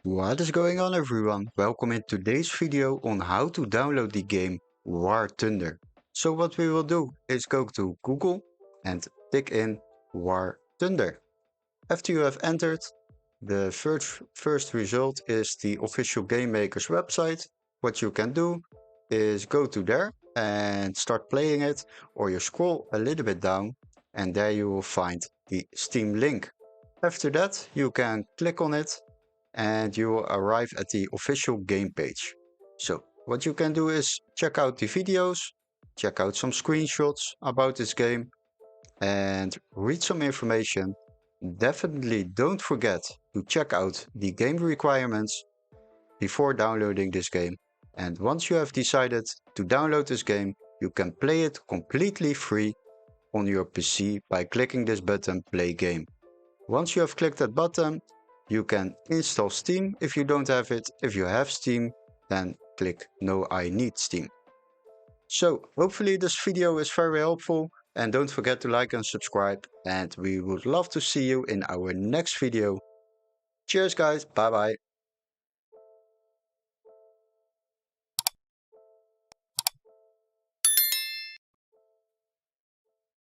What is going on, everyone? Welcome in today's video on how to download the game War Thunder. So what we will do is go to Google and type in War Thunder. After you have entered, the first result is the official game maker's website. What you can do is go to there and start playing it, or you scroll a little bit down and there you will find the Steam link. After that, you can click on it and you will arrive at the official game page. So what you can do is check out the videos, check out some screenshots about this game and read some information. Definitely don't forget to check out the game requirements before downloading this game. And once you have decided to download this game, you can play it completely free on your PC by clicking this button Play Game. Once you have clicked that button, you can install Steam if you don't have it. If you have Steam, then click No, I need Steam. So hopefully this video is very helpful and don't forget to like and subscribe, and we would love to see you in our next video. Cheers guys, bye bye.